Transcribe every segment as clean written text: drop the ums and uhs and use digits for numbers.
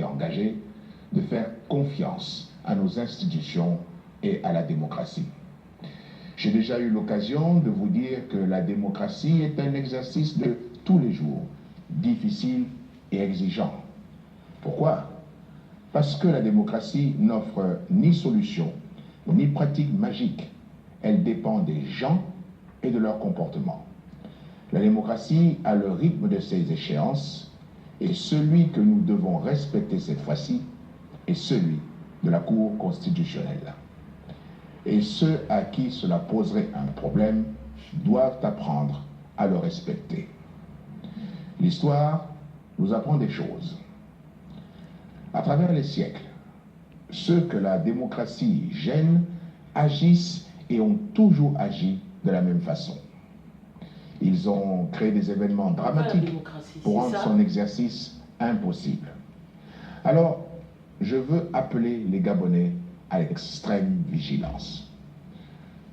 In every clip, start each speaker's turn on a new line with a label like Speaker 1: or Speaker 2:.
Speaker 1: été engagé de faire confiance à nos institutions et à la démocratie. J'ai déjà eu l'occasion de vous dire que la démocratie est un exercice de tous les jours, difficile et exigeant. Pourquoi? Parce que la démocratie n'offre ni solution, ni pratique magique. Elle dépend des gens et de leur comportement. La démocratie a le rythme de ses échéances et celui que nous devons respecter cette fois-ci est celui de la Cour constitutionnelle. Et ceux à qui cela poserait un problème doivent apprendre à le respecter. L'histoire nous apprend des choses. À travers les siècles, ceux que la démocratie gêne agissent et ont toujours agi de la même façon. Ils ont créé des événements dramatiques pour rendre son exercice impossible. Alors, je veux appeler les Gabonais à l'extrême vigilance.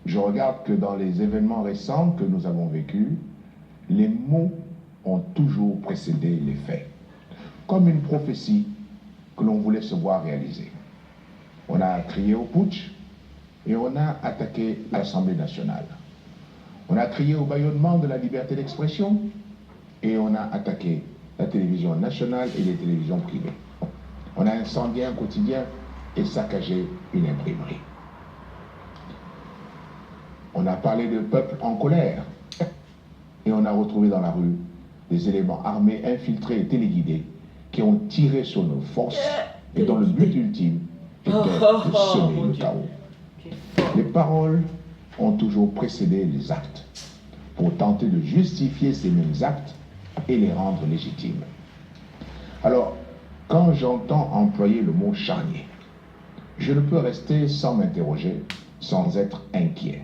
Speaker 1: Je regarde que dans les événements récents que nous avons vécus, les mots ont toujours précédé les faits, comme une prophétie que l'on voulait se voir réaliser. On a crié au putsch et on a attaqué l'Assemblée nationale. On a crié au bâillonnement de la liberté d'expression et on a attaqué la télévision nationale et les télévisions privées. On a incendié un quotidien et saccagé une imprimerie. On a parlé de peuple en colère et on a retrouvé dans la rue des éléments armés infiltrés et téléguidés qui ont tiré sur nos forces et dont le but ultime était de semer le chaos. Les paroles ont toujours précédé les actes pour tenter de justifier ces mêmes actes et les rendre légitimes. Alors, quand j'entends employer le mot charnier, je ne peux rester sans m'interroger, sans être inquiet.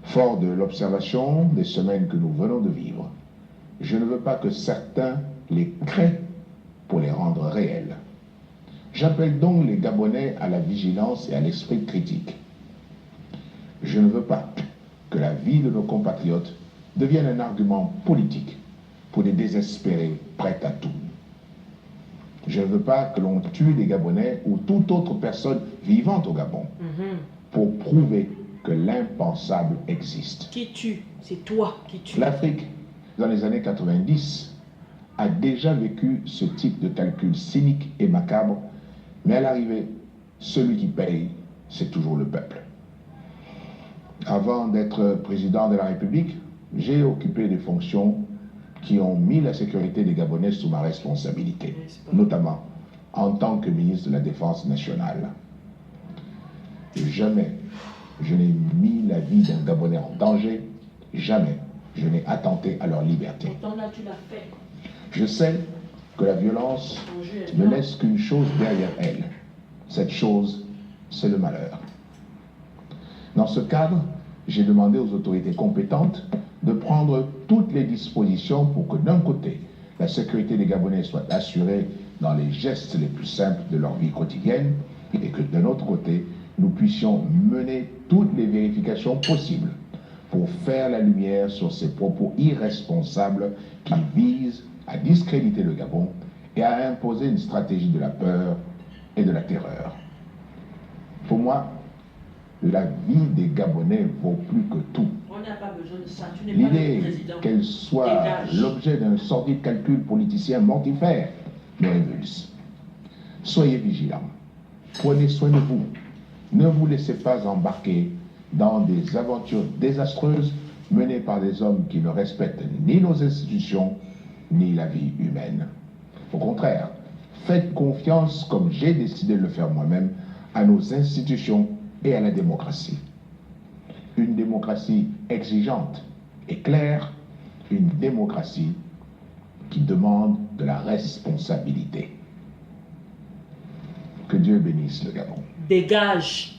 Speaker 1: Fort de l'observation des semaines que nous venons de vivre, je ne veux pas que certains les créent pour les rendre réels. J'appelle donc les Gabonais à la vigilance et à l'esprit critique. Je ne veux pas que la vie de nos compatriotes devienne un argument politique pour des désespérés prêts à tout. Je ne veux pas que l'on tue des Gabonais ou toute autre personne vivante au Gabon pour prouver que l'impensable existe.
Speaker 2: Qui tue? C'est toi qui tue.
Speaker 1: L'Afrique, dans les années 90, a déjà vécu ce type de calcul cynique et macabre, mais à l'arrivée, celui qui paye, c'est toujours le peuple. Avant d'être président de la République, j'ai occupé des fonctions qui ont mis la sécurité des Gabonais sous ma responsabilité, notamment en tant que ministre de la Défense nationale. Jamais je n'ai mis la vie d'un Gabonais en danger, jamais je n'ai attenté à leur liberté. Je sais que la violence ne laisse qu'une chose derrière elle. Cette chose, c'est le malheur. Dans ce cadre, j'ai demandé aux autorités compétentes de prendre toutes les dispositions pour que d'un côté, la sécurité des Gabonais soit assurée dans les gestes les plus simples de leur vie quotidienne et que d'un autre côté, nous puissions mener toutes les vérifications possibles pour faire la lumière sur ces propos irresponsables qui visent à discréditer le Gabon et à imposer une stratégie de la peur et de la terreur. Pour moi, la vie des Gabonais vaut plus que tout.
Speaker 2: On n'a pas besoin de ça. Tu n'es pas
Speaker 1: L'idée
Speaker 2: le président.
Speaker 1: qu'elle soit l'objet d'un sordide calcul politicien mortifère me révulse. Soyez vigilants. Prenez soin de vous. Ne vous laissez pas embarquer dans des aventures désastreuses menées par des hommes qui ne respectent ni nos institutions, ni la vie humaine. Au contraire, faites confiance, comme j'ai décidé de le faire moi-même, à nos institutions et à la démocratie. Une démocratie exigeante et claire, une démocratie qui demande de la responsabilité. Que Dieu bénisse le Gabon.
Speaker 2: Dégage.